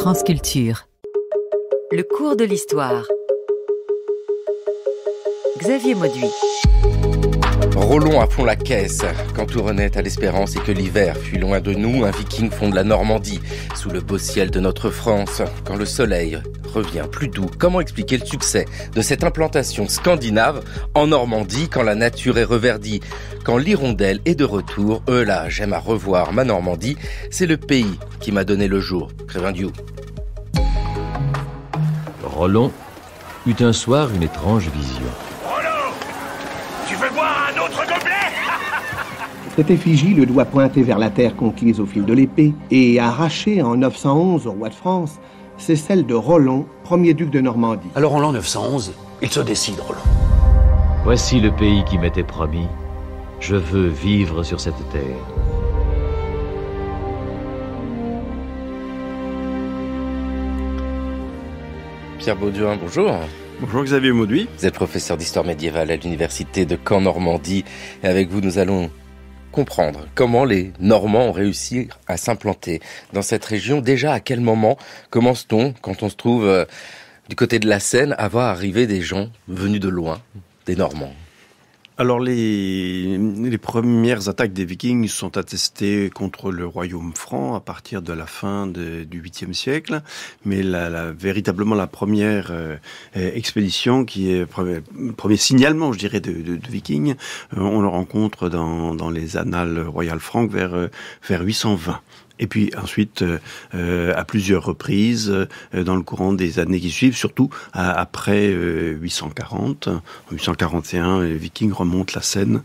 France Culture. Le cours de l'histoire. Xavier Mauduit. Rollons à fond la caisse. Quand tout renaît à l'espérance et que l'hiver fut loin de nous, un viking fonde la Normandie, sous le beau ciel de notre France. Quand le soleil revient plus doux, comment expliquer le succès de cette implantation scandinave en Normandie quand la nature est reverdie? Quand l'hirondelle est de retour, là, j'aime à revoir ma Normandie, c'est le pays qui m'a donné le jour. Crévendiou. Rollon eut un soir une étrange vision. Tu veux boire un autre gobelet? Cette effigie, le doigt pointé vers la terre conquise au fil de l'épée et arrachée en 911 au roi de France, c'est celle de Rollon, premier duc de Normandie. Alors en l'an 911, il se décide, Rollon. Voici le pays qui m'était promis. Je veux vivre sur cette terre. Pierre Bauduin, bonjour. Bonjour Xavier Mauduit. Vous êtes professeur d'histoire médiévale à l'université de Caen Normandie. Et avec vous, nous allons comprendre comment les Normands ont réussi à s'implanter dans cette région. Déjà, à quel moment commence-t-on, quand on se trouve du côté de la Seine, à voir arriver des gens venus de loin, des Normands? Alors les premières attaques des Vikings sont attestées contre le royaume franc à partir de la fin du 8e siècle, mais véritablement la première expédition qui est premier signalement, je dirais, de Vikings, on le rencontre dans les annales royales franques vers 820. Et puis ensuite, à plusieurs reprises, dans le courant des années qui suivent, surtout après 840, 841, les Vikings remontent la Seine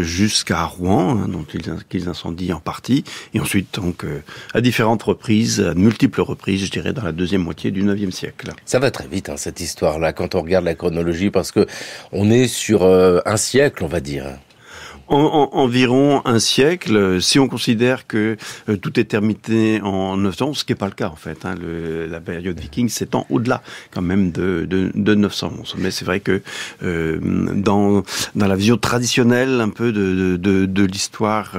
jusqu'à Rouen, dont qu'ils incendient en partie, et ensuite donc à différentes reprises, à multiples reprises, je dirais, dans la deuxième moitié du 9e siècle. Ça va très vite, cette histoire-là, quand on regarde la chronologie, parce que on est sur un siècle, on va dire. Environ un siècle, si on considère que tout est terminé en 911, ce qui n'est pas le cas en fait. La période viking s'étend au-delà quand même de 911. Mais c'est vrai que dans la vision traditionnelle un peu de l'histoire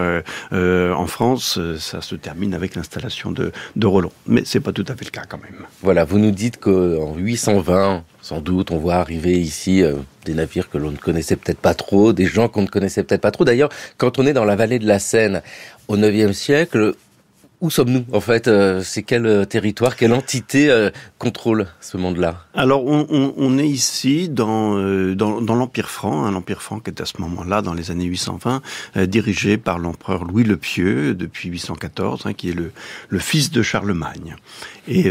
en France, ça se termine avec l'installation de Rollon. Mais c'est pas tout à fait le cas quand même. Voilà, vous nous dites qu'en 820, sans doute, on voit arriver ici des navires que l'on ne connaissait peut-être pas trop, des gens qu'on ne connaissait peut-être pas trop. D'ailleurs, quand on est dans la vallée de la Seine au 9e siècle, où sommes-nous en fait? C'est quel territoire, quelle entité contrôle ce monde-là? Alors on est ici dans l'Empire franc, l'Empire franc qui est à ce moment-là, dans les années 820, dirigé par l'empereur Louis le Pieux depuis 814, qui est le fils de Charlemagne. Et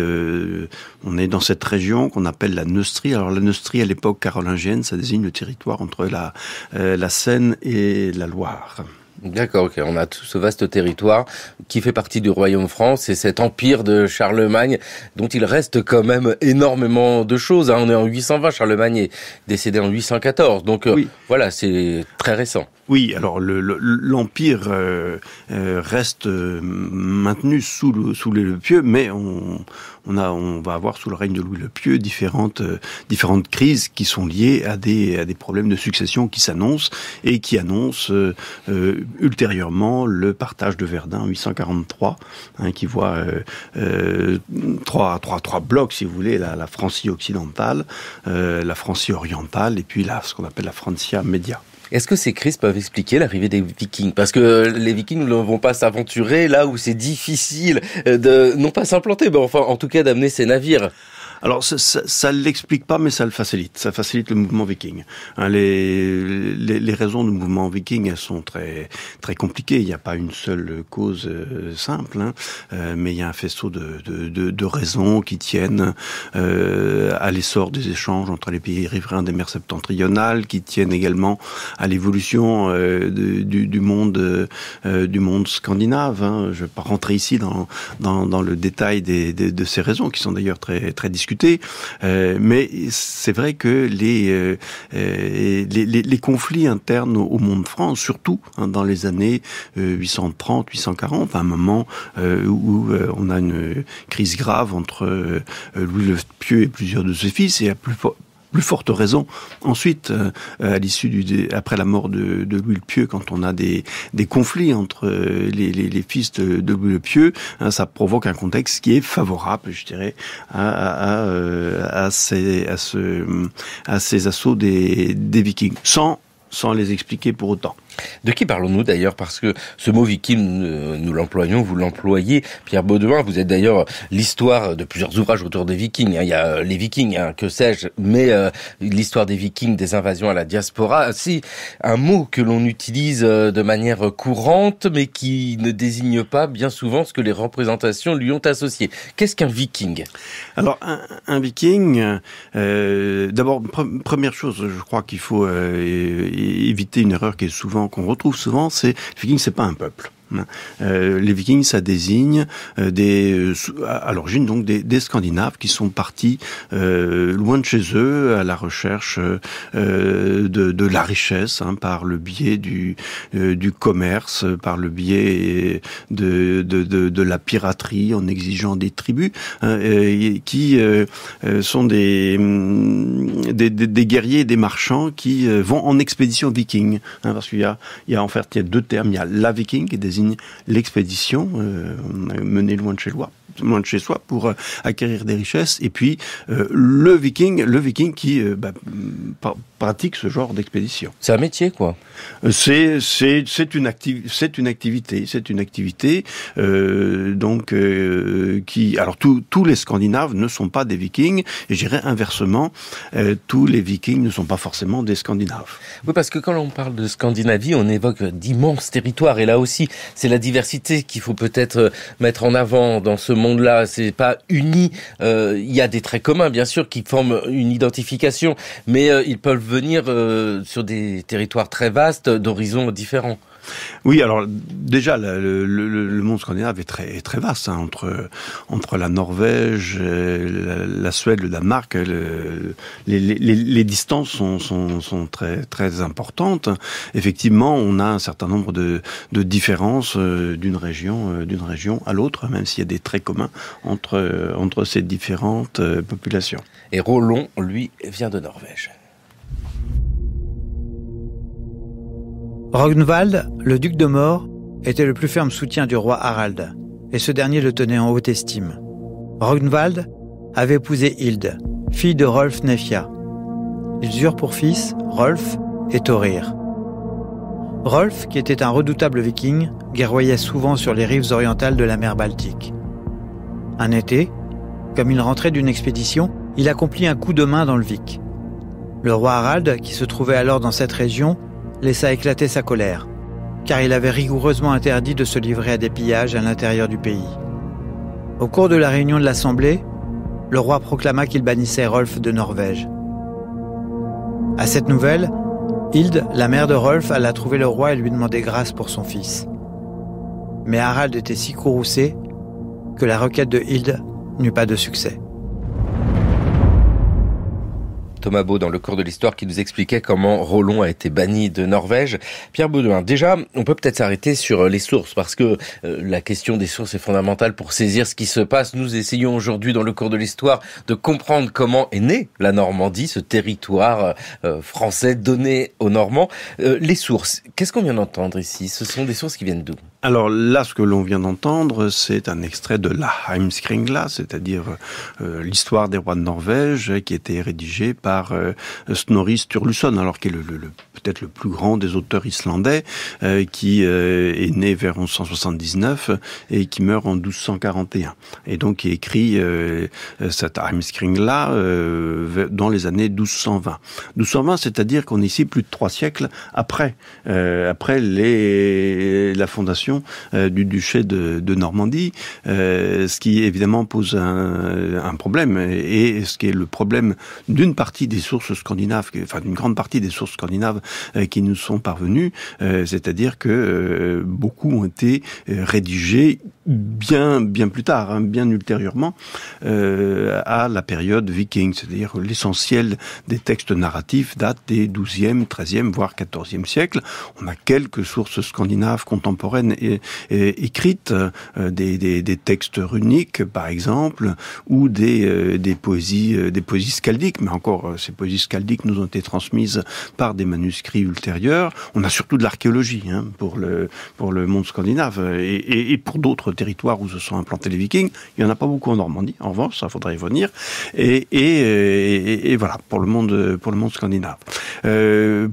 on est dans cette région qu'on appelle la Neustrie. Alors la Neustrie à l'époque carolingienne, ça désigne le territoire entre la Seine et la Loire. D'accord, ok. On a tout ce vaste territoire qui fait partie du royaume franc. C'est cet empire de Charlemagne dont il reste quand même énormément de choses. On est en 820, Charlemagne est décédé en 814. Donc oui. Voilà, c'est très récent. Oui, alors l'empire reste maintenu sous le Pieux, mais on va avoir sous le règne de Louis le Pieux différentes crises qui sont liées à des problèmes de succession qui s'annoncent et qui annoncent ultérieurement le partage de Verdun en 843, qui voit trois blocs, si vous voulez, la Francie occidentale, la Francie orientale et puis ce qu'on appelle la Francia Media. Est-ce que ces crises peuvent expliquer l'arrivée des Vikings? Parce que les Vikings ne vont pas s'aventurer là où c'est difficile non pas s'implanter, mais enfin en tout cas d'amener ces navires. Alors ça l'explique pas, mais ça le facilite. Ça facilite le mouvement viking. Les raisons du mouvement viking, elles sont très très compliquées. Il n'y a pas une seule cause simple, mais il y a un faisceau de raisons qui tiennent à l'essor des échanges entre les pays riverains des mers septentrionales, qui tiennent également à l'évolution du monde scandinave. Je ne vais pas rentrer ici dans le détail de ces raisons qui sont d'ailleurs très très discutées. Mais c'est vrai que les conflits internes au monde franc, surtout dans les années 830, 840, à un moment où on a une crise grave entre Louis le Pieux et plusieurs de ses fils, et plus forte raison ensuite, à l'issue après la mort de Louis le Pieux, quand on a des conflits entre les fils de Louis le Pieux, hein, ça provoque un contexte qui est favorable, je dirais, à ces assauts des Vikings, sans les expliquer pour autant. De qui parlons-nous d'ailleurs? Parce que ce mot viking, nous l'employons, vous l'employez. Pierre Baudouin, vous êtes d'ailleurs l'histoire de plusieurs ouvrages autour des vikings. Il y a les vikings, que sais-je, mais l'histoire des vikings, des invasions à la diaspora. C'est un mot que l'on utilise de manière courante, mais qui ne désigne pas bien souvent ce que les représentations lui ont associé. Qu'est-ce qu'un viking? Alors, un viking, d'abord, première chose, je crois qu'il faut éviter une erreur qu'on retrouve souvent, c'est les Vikings, c'est pas un peuple. Les Vikings, ça désigne à l'origine donc des Scandinaves qui sont partis loin de chez eux à la recherche de la richesse, hein, par le biais du commerce, par le biais de la piraterie, en exigeant des tribus, hein, qui sont des guerriers, des marchands qui vont en expédition viking, hein, parce qu'il y a en fait il y a deux termes, il y a la viking qui désigne l'expédition menée loin de chez soi pour acquérir des richesses, et puis le viking qui pratique ce genre d'expédition. C'est un métier, quoi. C'est une activité qui, alors tous les Scandinaves ne sont pas des Vikings, et je dirais inversement, tous les Vikings ne sont pas forcément des Scandinaves. Oui, parce que quand on parle de Scandinavie, on évoque d'immenses territoires, et là aussi, c'est la diversité qu'il faut peut-être mettre en avant dans ce monde-là. C'est pas uni. Il y a des traits communs, bien sûr, qui forment une identification, mais ils peuvent venir sur des territoires très vastes, d'horizons différents. Oui, alors déjà le monde scandinave est très vaste, hein, entre la Norvège, la Suède, le Danemark, les distances sont très importantes. Effectivement, on a un certain nombre de différences d'une région à l'autre, même s'il y a des traits communs entre ces différentes populations. Et Rollon, lui, vient de Norvège. Rognvald, le duc de Mor, était le plus ferme soutien du roi Harald, et ce dernier le tenait en haute estime. Rognvald avait épousé Hilde, fille de Rolf Nefja. Ils eurent pour fils Rolf et Thorir. Rolf, qui était un redoutable viking, guerroyait souvent sur les rives orientales de la mer Baltique. Un été, comme il rentrait d'une expédition, il accomplit un coup de main dans le Vik. Le roi Harald, qui se trouvait alors dans cette région, laissa éclater sa colère, car il avait rigoureusement interdit de se livrer à des pillages à l'intérieur du pays. Au cours de la réunion de l'Assemblée, le roi proclama qu'il bannissait Rolf de Norvège. À cette nouvelle, Hilde, la mère de Rolf, alla trouver le roi et lui demander grâce pour son fils. Mais Harald était si courroucé que la requête de Hilde n'eut pas de succès. Thomas Beau dans le cours de l'histoire qui nous expliquait comment Rollon a été banni de Norvège. Pierre Baudouin, déjà, on peut peut-être s'arrêter sur les sources, parce que la question des sources est fondamentale pour saisir ce qui se passe. Nous essayons aujourd'hui dans le cours de l'histoire de comprendre comment est née la Normandie, ce territoire français donné aux Normands. Les sources, qu'est-ce qu'on vient d'entendre ici? Ce sont des sources qui viennent d'où? Alors là, ce que l'on vient d'entendre, c'est un extrait de la Heimskringla, c'est-à-dire l'histoire des rois de Norvège, qui a été rédigée par Snorri Sturluson, alors qui est peut-être le plus grand des auteurs islandais, qui est né vers 1179 et qui meurt en 1241. Et donc qui écrit cette Heimskringla dans les années 1220. 1220, c'est-à-dire qu'on est ici plus de 3 siècles après la fondation du duché de Normandie, ce qui évidemment pose un problème, et ce qui est le problème d'une partie des sources scandinaves, enfin d'une grande partie des sources scandinaves qui nous sont parvenues, c'est-à-dire que beaucoup ont été rédigés bien plus tard, hein, bien ultérieurement à la période viking, c'est-à-dire l'essentiel des textes narratifs date des 12e, 13e, voire 14e siècles. On a quelques sources scandinaves contemporaines écrites, des textes runiques, par exemple, ou des poésies skaldiques. Mais encore, ces poésies skaldiques nous ont été transmises par des manuscrits ultérieurs. On a surtout de l'archéologie pour le monde scandinave et pour d'autres territoires où se sont implantés les Vikings. Il n'y en a pas beaucoup en Normandie. En revanche, ça faudrait y venir. Et voilà pour le monde scandinave.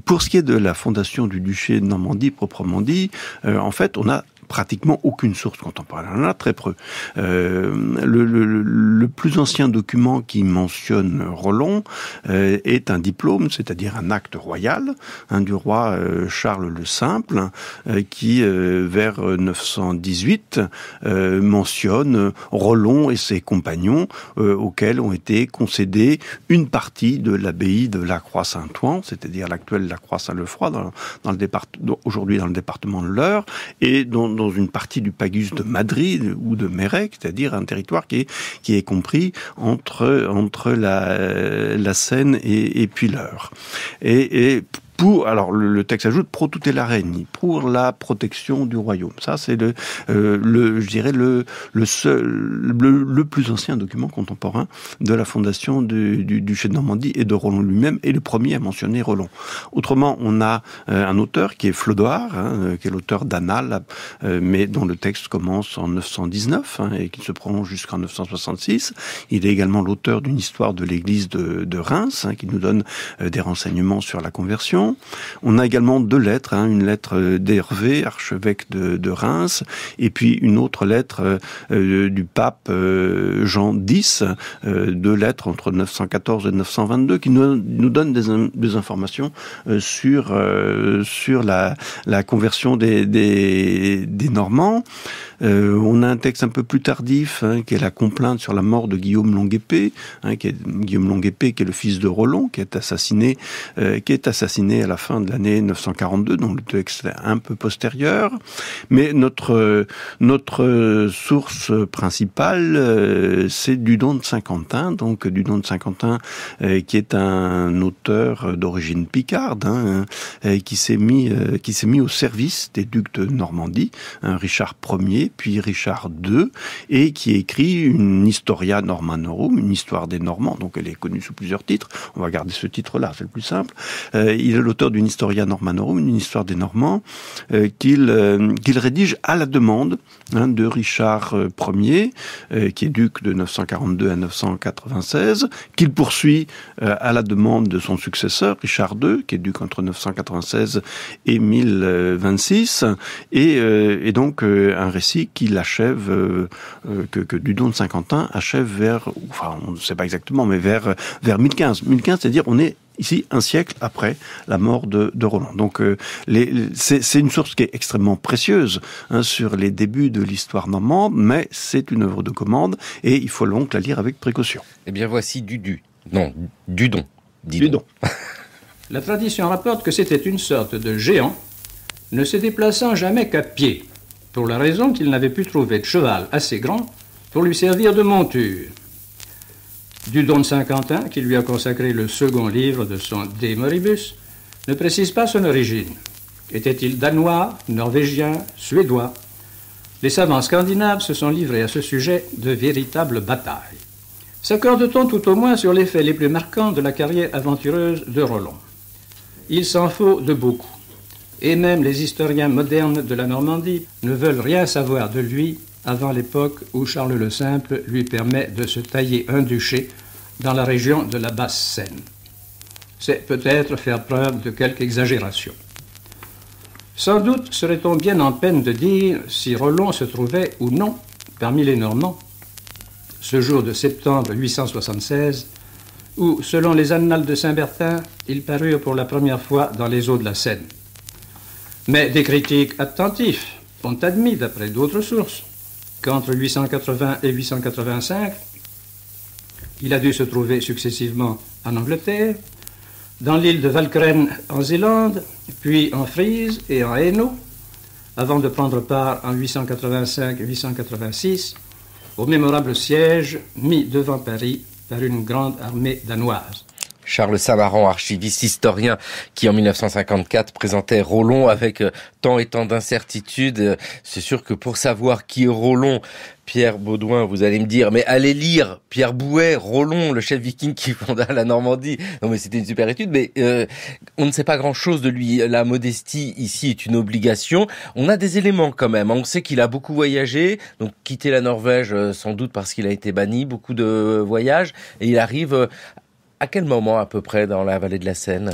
Pour ce qui est de la fondation du duché de Normandie proprement dit, en fait, on a pratiquement aucune source contemporaine. On en a très peu. Le plus ancien document qui mentionne Rollon est un diplôme, c'est-à-dire un acte royal du roi Charles le Simple, qui, vers 918, mentionne Rollon et ses compagnons, auxquels ont été concédés une partie de l'abbaye de La Croix-Saint-Ouen, c'est-à-dire l'actuelle La Croix-Saint-Lefroy, aujourd'hui dans le département de l'Eure, et dans une partie du pagus de Madrid ou de Mérec, c'est-à-dire un territoire qui est compris entre la Seine et puis l'Eure. Alors le texte ajoute pro tutela regni, pour la protection du royaume. Ça c'est je dirais le plus ancien document contemporain de la fondation du duché de Normandie et de Rollon lui-même, et le premier à mentionner Rollon. Autrement, on a un auteur qui est Flodoard, qui est l'auteur d'Annales, mais dont le texte commence en 919 et qui se prolonge jusqu'en 966. Il est également l'auteur d'une histoire de l'église de Reims, qui nous donne des renseignements sur la conversion. On a également deux lettres, une lettre d'Hervé, archevêque de Reims, et puis une autre lettre du pape Jean X, deux lettres entre 914 et 922, qui nous donnent des informations sur la conversion des Normands. On a un texte un peu plus tardif, qui est la complainte sur la mort de Guillaume Longuepée, Guillaume Longuepée, qui est le fils de Rollon, qui est assassiné à la fin de l'année 942, donc le texte est un peu postérieur. Mais notre source principale, c'est Dudon de Saint-Quentin, donc Dudon de Saint-Quentin, qui est un auteur d'origine picarde, qui s'est mis au service des ducs de Normandie, Richard Ier, puis Richard II, et qui écrit une Historia Normanorum, une histoire des Normands, donc elle est connue sous plusieurs titres. On va garder ce titre-là, c'est le plus simple. Il est l'auteur d'une Historia Normanorum, une histoire des Normands, qu'il rédige à la demande de Richard Ier, qui est duc de 942 à 996, qu'il poursuit à la demande de son successeur, Richard II, qui est duc entre 996 et 1026, et donc un récit qu'il achève, que Dudon de Saint-Quentin achève on ne sait pas exactement, mais vers 1015. 1015, c'est-à-dire on est ici un siècle après la mort de Rollon. Donc c'est une source qui est extrêmement précieuse sur les débuts de l'histoire normande, mais c'est une œuvre de commande et il faut donc la lire avec précaution. Eh bien voici Dudon. La tradition rapporte que c'était une sorte de géant ne se déplaçant jamais qu'à pied, pour la raison qu'il n'avait pu trouver de cheval assez grand pour lui servir de monture. Dudon de Saint-Quentin, qui lui a consacré le second livre de son De Moribus, ne précise pas son origine. Était-il danois, norvégien, suédois? Les savants scandinaves se sont livrés à ce sujet de véritables batailles. S'accorde-t-on tout au moins sur les faits les plus marquants de la carrière aventureuse de Rollon? Il s'en faut de beaucoup. Et même les historiens modernes de la Normandie ne veulent rien savoir de lui avant l'époque où Charles le Simple lui permet de se tailler un duché dans la région de la Basse-Seine. C'est peut-être faire preuve de quelque exagération. Sans doute serait-on bien en peine de dire si Rollon se trouvait ou non parmi les Normands, ce jour de septembre 876, où, selon les annales de Saint-Bertin, ils parurent pour la première fois dans les eaux de la Seine. Mais des critiques attentifs ont admis, d'après d'autres sources, qu'entre 880 et 885, il a dû se trouver successivement en Angleterre, dans l'île de Walcheren en Zélande, puis en Frise et en Hainaut, avant de prendre part en 885-886 au mémorable siège mis devant Paris par une grande armée danoise. Charles Samaran, archiviste historien, qui en 1954 présentait Rollon avec tant et tant d'incertitudes. C'est sûr que pour savoir qui est Rollon, Pierre Baudouin, vous allez me dire, mais allez lire Pierre Bouet, Rollon, le chef viking qui fonda la Normandie. Non mais c'était une super étude, mais on ne sait pas grand-chose de lui. La modestie ici est une obligation. On a des éléments quand même. On sait qu'il a beaucoup voyagé, donc quitté la Norvège sans doute parce qu'il a été banni, beaucoup de voyages, et il arrive à quel moment à peu près dans la vallée de la Seine ?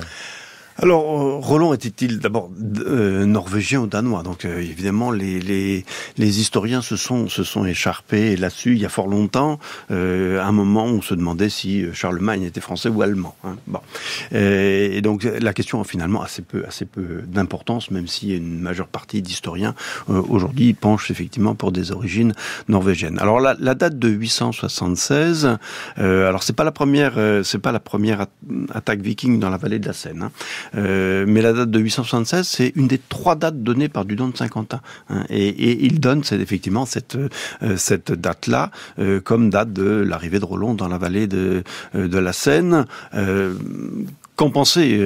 Alors, Rollon était-il d'abord norvégien ou danois? Donc, évidemment, les historiens se sont écharpés là-dessus il y a fort longtemps. Un moment où on se demandait si Charlemagne était français ou allemand. Hein. Bon. Et donc, la question a finalement assez peu d'importance, même si une majeure partie d'historiens aujourd'hui penchent effectivement pour des origines norvégiennes. Alors, la date de 876. Alors, c'est pas la première attaque viking dans la vallée de la Seine. Hein. Mais la date de 876, c'est une des 3 dates données par Dudon de Saint-Quentin. Hein, et il donne effectivement cette date-là comme date de l'arrivée de Rollon dans la vallée de la Seine. Qu'en penser?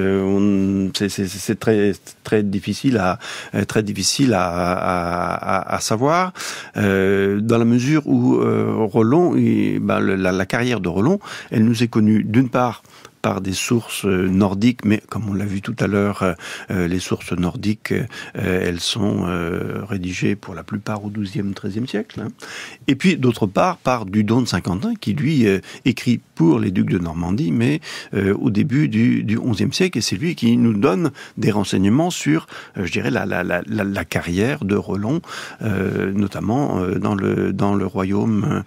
C'est très difficile à savoir, dans la mesure où Rollon, la carrière de Rollon, elle nous est connue d'une part par des sources nordiques, mais comme on l'a vu tout à l'heure, les sources nordiques, elles sont rédigées pour la plupart au XIIe, XIIIe siècle. Hein. Et puis, d'autre part, par Dudon de Saint-Quentin, qui lui écrit pour les ducs de Normandie, mais au début du XIe siècle, et c'est lui qui nous donne des renseignements sur, je dirais, la carrière de Rollon, notamment dans le royaume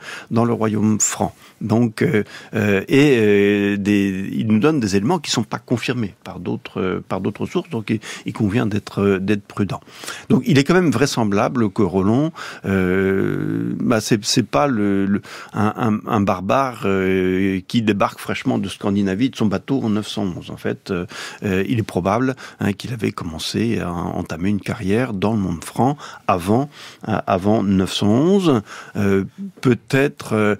franc. Donc, il nous donne des éléments qui sont pas confirmés par d'autres sources, donc il convient d'être prudent. Donc il est quand même vraisemblable que Rollon, c'est pas un barbare qui débarque fraîchement de Scandinavie de son bateau en 911. En fait, il est probable qu'il avait commencé à entamer une carrière dans le monde franc avant 911. Peut-être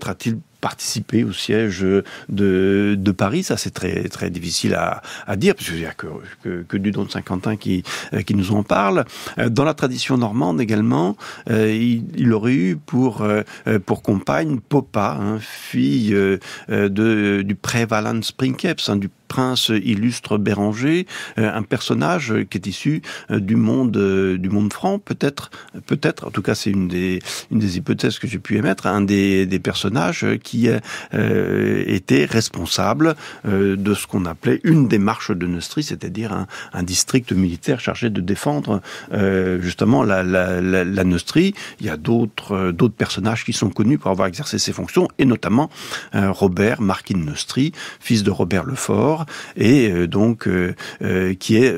a-t-il participé au siège de Paris, ça c'est très très difficile à dire, parce qu'il n'y a que Dudon de Saint-Quentin qui nous en parle. Dans la tradition normande également, il aurait eu pour compagne Poppa, fille du prévalant Springkeps, du prince illustre Béranger, un personnage qui est issu du monde franc, peut-être, en tout cas c'est une des hypothèses que j'ai pu émettre, un des personnages qui était responsable de ce qu'on appelait une démarche de Neustrie, c'est-à-dire un district militaire chargé de défendre justement la Neustrie. Il y a d'autres personnages qui sont connus pour avoir exercé ces fonctions, et notamment Robert, marquis de Neustrie, fils de Robert le Fort, et donc qui est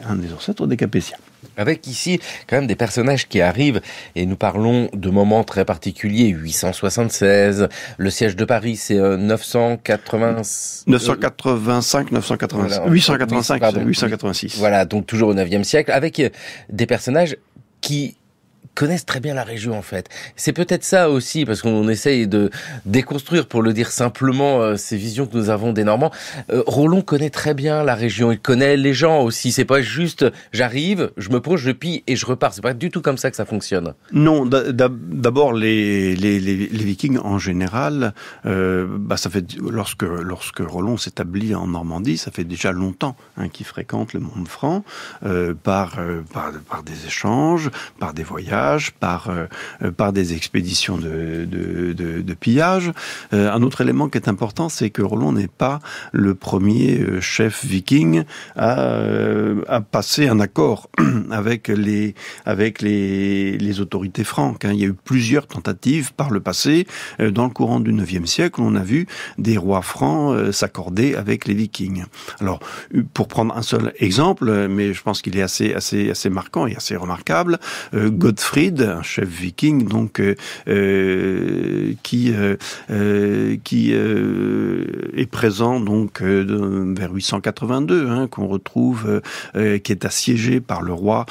un des ancêtres des Capétiens. Avec ici quand même des personnages qui arrivent, et nous parlons de moments très particuliers. 876, le siège de Paris, c'est 985, 886. Voilà, donc toujours au 9e siècle, avec des personnages qui connaissent très bien la région en fait. C'est peut-être ça aussi, parce qu'on essaye de déconstruire, pour le dire simplement, ces visions que nous avons des Normands. Rollon connaît très bien la région, il connaît les gens aussi. C'est pas juste j'arrive, je me pose, je pille et je repars. C'est pas du tout comme ça que ça fonctionne. Non, d'abord les Vikings en général, ça fait lorsque Rollon s'établit en Normandie, ça fait déjà longtemps qu'ils fréquentent le monde franc par des échanges, par des voyages, par des expéditions de pillage. Un autre élément qui est important, c'est que Rollon n'est pas le premier chef viking à passer un accord avec les autorités franques. Il y a eu plusieurs tentatives par le passé. Dans le courant du IXe siècle, on a vu des rois francs s'accorder avec les vikings. Alors, pour prendre un seul exemple, mais je pense qu'il est assez marquant et assez remarquable, Godfrid, un chef viking, donc qui est présent donc vers 882, qu'on retrouve, qui est assiégé par le roi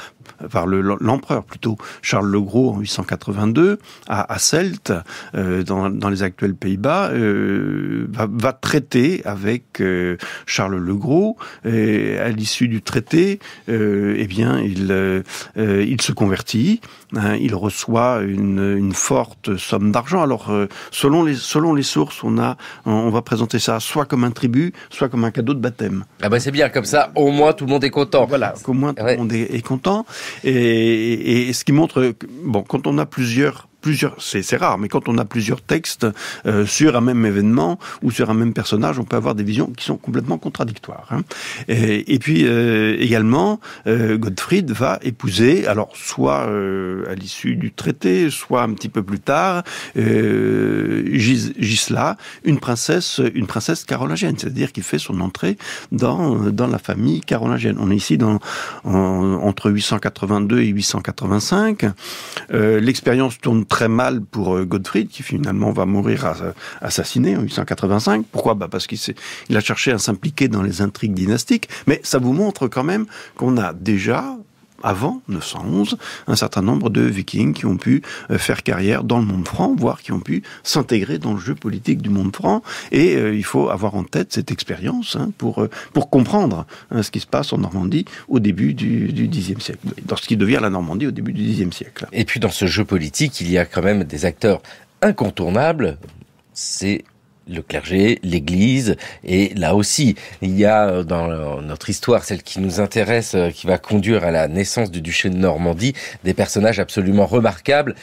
l'empereur plutôt, Charles le Gros en 882, à Celt, dans les actuels Pays-Bas, va traiter avec Charles le Gros, et à l'issue du traité, il se convertit, hein, il reçoit une forte somme d'argent. Alors, selon les sources, on va présenter ça soit comme un tribut, soit comme un cadeau de baptême. Ah bah c'est bien, comme ça, au moins tout le monde est content. Voilà, qu'au moins tout le monde est content. Et ce qui montre, quand on a plusieurs, c'est rare, mais quand on a plusieurs textes sur un même événement ou sur un même personnage, on peut avoir des visions qui sont complètement contradictoires. Hein. Et puis également, Godefried va épouser, alors soit à l'issue du traité, soit un petit peu plus tard, Gisela, une princesse carolingienne, c'est-à-dire qui fait son entrée dans la famille carolingienne. On est ici entre 882 et 885. L'expérience tourne très mal pour Godefried, qui finalement va mourir assassiné en 885. Pourquoi ? Parce qu'il a cherché à s'impliquer dans les intrigues dynastiques. Mais ça vous montre quand même qu'on a déjà, avant 911, un certain nombre de vikings qui ont pu faire carrière dans le monde franc, voire qui ont pu s'intégrer dans le jeu politique du monde franc. Et il faut avoir en tête cette expérience pour comprendre ce qui se passe en Normandie au début du Xe siècle, dans ce qui devient la Normandie au début du Xe siècle. Et puis dans ce jeu politique, il y a quand même des acteurs incontournables. C'est le clergé, l'Église, et là aussi, il y a dans notre histoire, celle qui nous intéresse, qui va conduire à la naissance du duché de Normandie, des personnages absolument remarquables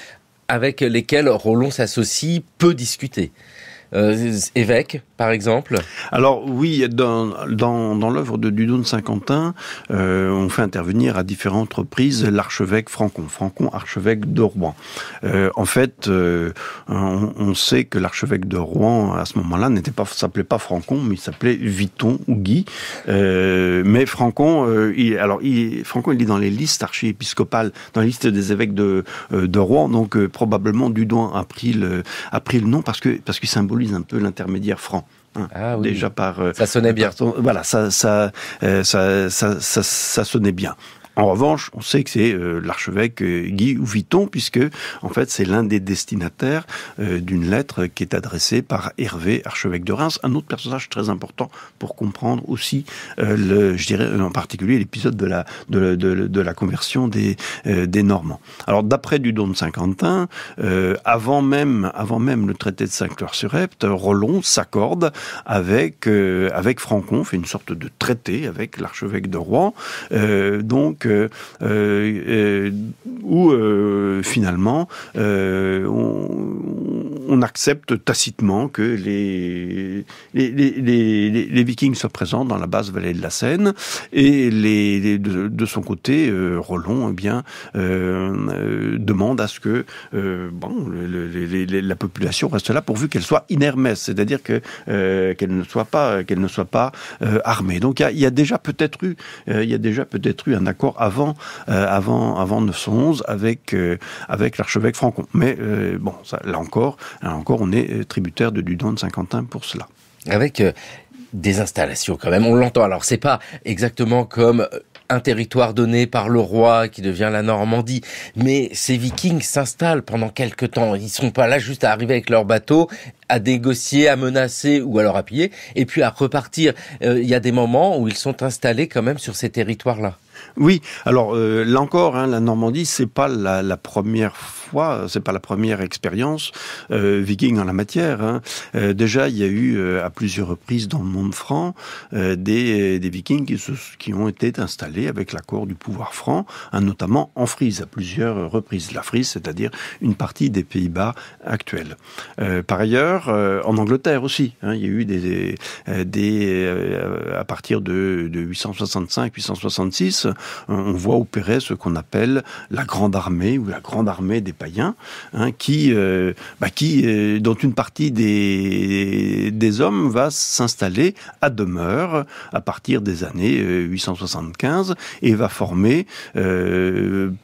avec lesquels Rollon s'associe peu discutés. Évêque, par exemple. Alors oui, dans l'œuvre de Dudon de Saint-Quentin, on fait intervenir à différentes reprises l'archevêque Francon, archevêque de Rouen. En fait, on sait que l'archevêque de Rouen, à ce moment-là, s'appelait pas Francon, mais il s'appelait Viton ou Guy. Mais Francon, Francon, il est dans les listes archiépiscopales, dans les listes des évêques de Rouen. Donc probablement Dudon a pris le nom parce qu'il symbolise un peu l'intermédiaire franc. Ah oui. Déjà ça sonnait bien. Voilà, ça sonnait bien. En revanche, on sait que c'est l'archevêque Guy ou Viton, puisque en fait c'est l'un des destinataires d'une lettre qui est adressée par Hervé, archevêque de Reims, un autre personnage très important pour comprendre aussi je dirais en particulier l'épisode de la conversion des Normands. Alors d'après Dudon de Saint-Quentin, avant même le traité de Saint-Clair-sur-Epte, Rollon s'accorde avec Francon, fait une sorte de traité avec l'archevêque de Rouen, où finalement on accepte tacitement que les Vikings soient présents dans la basse vallée de la Seine, et de son côté, Rollon demande à ce que la population reste là pourvu qu'elle soit inermesse, c'est-à-dire qu'elle ne soit pas armée. Donc il y a déjà peut-être eu un accord avant 911 avec l'archevêque Francon. Mais là encore, on est tributaire de Dudon de Saint-Quentin pour cela. Avec des installations quand même, on l'entend. Alors c'est pas exactement comme un territoire donné par le roi qui devient la Normandie, mais ces Vikings s'installent pendant quelque temps. Ils sont pas là juste à arriver avec leur bateau, à négocier, à menacer ou alors à piller, et puis à repartir. Il y a des moments où ils sont installés quand même sur ces territoires-là. Oui, alors là encore, la Normandie, c'est pas la première fois, c'est pas la première expérience viking en la matière. Déjà, il y a eu à plusieurs reprises dans le monde franc des Vikings qui ont été installés avec l'accord du pouvoir franc, notamment en Frise, à plusieurs reprises. La Frise, c'est-à-dire une partie des Pays-Bas actuels. Par ailleurs, en Angleterre aussi, il y a eu à partir de 865-866, on voit opérer ce qu'on appelle la Grande Armée ou la Grande Armée des païens, dont une partie des hommes va s'installer à demeure à partir des années 875 et va former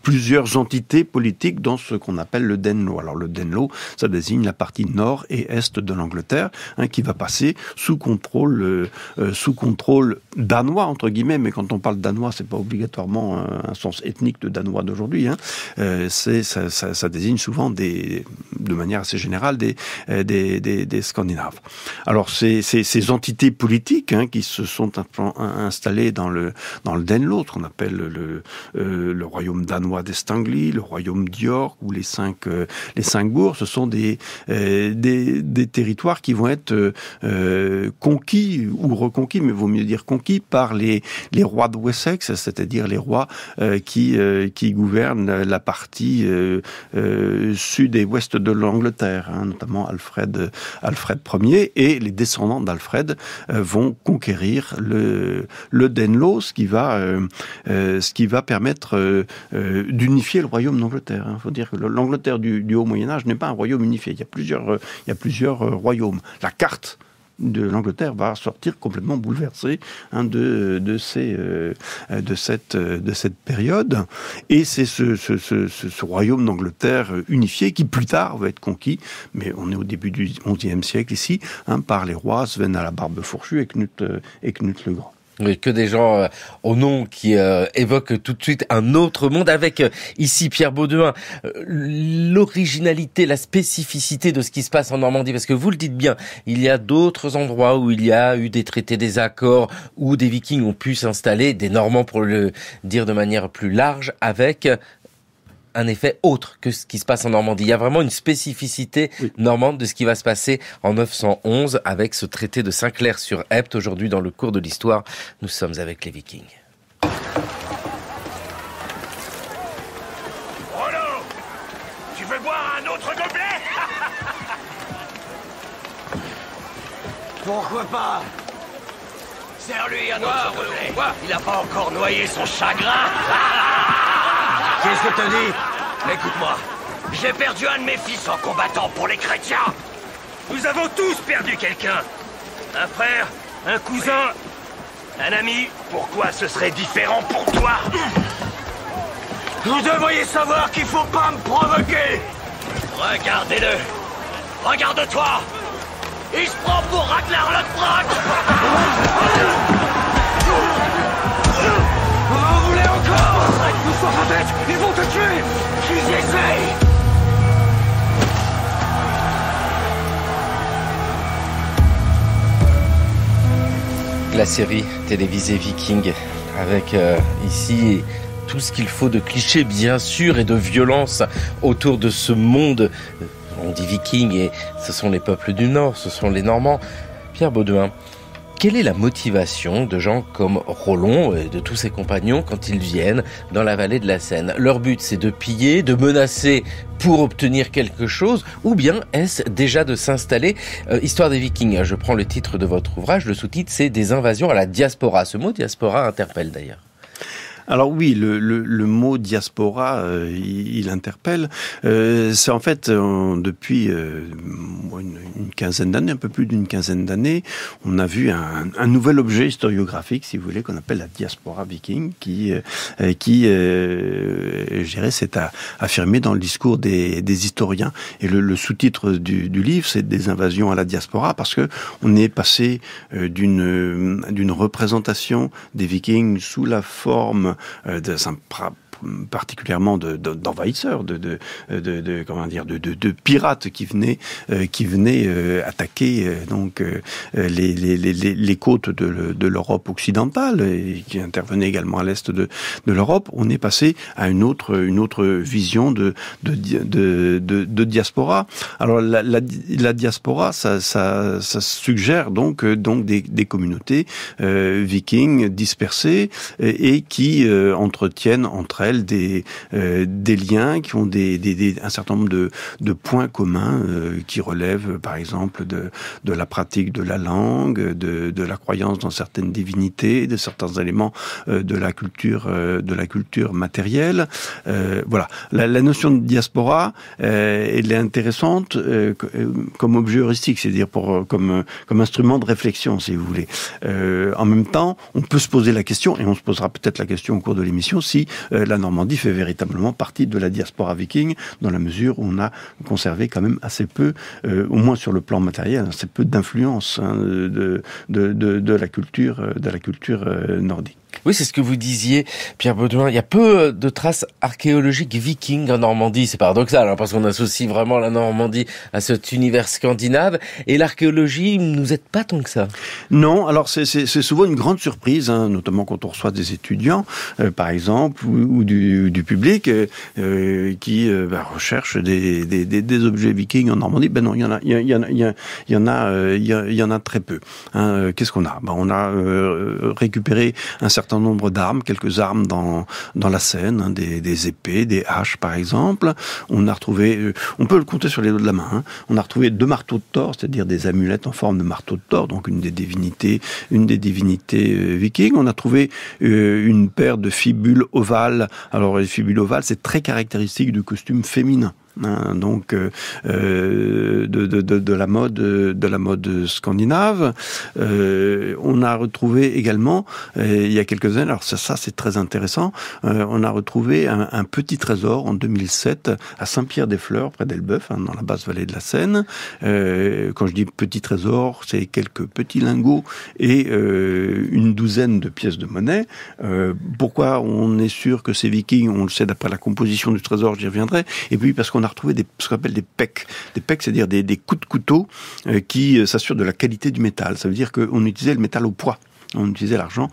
plusieurs entités politiques dans ce qu'on appelle le Danelaw. Alors le Danelaw, ça désigne la partie nord et est de l'Angleterre, qui va passer sous contrôle danois entre guillemets, mais quand on parle danois, c'est pas obligé obligatoirement un sens ethnique de Danois d'aujourd'hui. Ça désigne souvent de manière assez générale des Scandinaves. Alors ces entités politiques qui se sont installées dans le Danelaw, qu'on appelle le royaume danois d'Estangli, le royaume d'York ou les cinq bourgs, ce sont des territoires qui vont être conquis ou reconquis, mais il vaut mieux dire conquis par les rois de Wessex, c'est-à-dire les rois qui gouvernent la partie sud et ouest de l'Angleterre, notamment Alfred Ier, et les descendants d'Alfred vont conquérir le Danelaw, ce qui va permettre d'unifier le royaume d'Angleterre. Il faut dire que l'Angleterre du Haut Moyen-Âge n'est pas un royaume unifié. Il y a plusieurs royaumes. La carte de l'Angleterre va sortir complètement bouleversée de cette période, et c'est ce royaume d'Angleterre unifié qui plus tard va être conquis, mais on est au début du XIe siècle ici, par les rois Sven à la barbe fourchue et Knut le Grand. Oui, que des gens au nom qui évoquent tout de suite un autre monde, avec ici Pierre Beauduin, l'originalité, la spécificité de ce qui se passe en Normandie, parce que vous le dites bien, il y a d'autres endroits où il y a eu des traités, des accords, où des Vikings ont pu s'installer, des Normands pour le dire de manière plus large, avec un effet autre que ce qui se passe en Normandie. Il y a vraiment une spécificité normande de ce qui va se passer en 911 avec ce traité de Saint-Clair-sur-Epte. Aujourd'hui, dans le cours de l'histoire, nous sommes avec les Vikings. Rollo, tu veux boire un autre gobelet? Pourquoi pas? Serre-lui un autre gobelet. Il n'a pas encore noyé son chagrin. Qu'est-ce que t'as dit? Écoute-moi, j'ai perdu un de mes fils en combattant pour les chrétiens. Nous avons tous perdu quelqu'un. Un frère, un cousin, un ami. Pourquoi ce serait différent pour toi? Vous devriez savoir qu'il faut pas me provoquer. Regardez-le. Regarde-toi. Il se prend pour Ragnar Lothbrok. Vous en voulez encore? Nous sommes en tête. Ils vont te tuer. Qu'ils essayent. La série télévisée Viking, avec ici tout ce qu'il faut de clichés, bien sûr, et de violence autour de ce monde. On dit Viking, et ce sont les peuples du Nord, ce sont les Normands. Pierre Beauduin, quelle est la motivation de gens comme Rollon et de tous ses compagnons quand ils viennent dans la vallée de la Seine? Leur but, c'est de piller, de menacer pour obtenir quelque chose, ou bien est-ce déjà de s'installer? Histoire des Vikings, je prends le titre de votre ouvrage, le sous-titre c'est « Des invasions à la diaspora ». Ce mot diaspora interpelle d'ailleurs. Alors oui, le mot diaspora, il interpelle. C'est en fait depuis une quinzaine d'années, un peu plus d'une quinzaine d'années, on a vu un nouvel objet historiographique, si vous voulez, qu'on appelle la diaspora viking, qui je dirais, s'est affirmé dans le discours des historiens. Et le sous-titre du livre, c'est des invasions à la diaspora, parce que on est passé d'une représentation des Vikings sous la forme particulièrement d'envahisseurs, de pirates qui venaient attaquer les côtes de l'Europe occidentale et qui intervenaient également à l'est de l'Europe. On est passé à une autre vision de diaspora. Alors la diaspora, ça suggère donc des communautés vikings dispersées et qui entretiennent entre elles des liens, qui ont un certain nombre de points communs qui relèvent par exemple de la pratique de la langue, de la croyance dans certaines divinités, de certains éléments de la culture matérielle. Voilà. La notion de diaspora, elle est intéressante comme objet heuristique, c'est-à-dire comme instrument de réflexion, si vous voulez. En même temps, on peut se poser la question, et on se posera peut-être la question au cours de l'émission, si la Normandie fait véritablement partie de la diaspora viking, dans la mesure où on a conservé quand même assez peu, au moins sur le plan matériel, assez peu d'influence de la culture nordique. Oui, c'est ce que vous disiez, Pierre Baudouin. Il y a peu de traces archéologiques vikings en Normandie. C'est paradoxal, hein, parce qu'on associe vraiment la Normandie à cet univers scandinave. Et l'archéologie ne nous aide pas tant que ça. Non, alors c'est souvent une grande surprise, hein, notamment quand on reçoit des étudiants, par exemple, ou du public qui recherche des objets vikings en Normandie. Ben non, il y en a très peu. Hein. Qu'est-ce qu'on a? On a récupéré un certain nombre d'armes, quelques armes dans la Seine, hein, des épées, des haches par exemple. On a retrouvé, on peut le compter sur les doigts de la main, hein. On a retrouvé 2 marteaux de Thor, c'est-à-dire des amulettes en forme de marteau de Thor, donc une des divinités vikings. On a trouvé une paire de fibules ovales. Alors les fibules ovales, c'est très caractéristique du costume féminin. Hein, donc de la mode scandinave. On a retrouvé également il y a quelques années, alors ça c'est très intéressant, on a retrouvé un petit trésor en 2007 à Saint-Pierre-des-Fleurs près d'Elbeuf, hein, dans la basse vallée de la Seine. Quand je dis petit trésor, c'est quelques petits lingots et une douzaine de pièces de monnaie. Pourquoi on est sûr que c'est viking? On le sait d'après la composition du trésor, j'y reviendrai. Et puis parce qu'on a retrouvé ce qu'on appelle des pecs. Des pecs, c'est-à-dire des coups de couteau qui s'assurent de la qualité du métal. Ça veut dire qu'on utilisait le métal au poids. On utilisait l'argent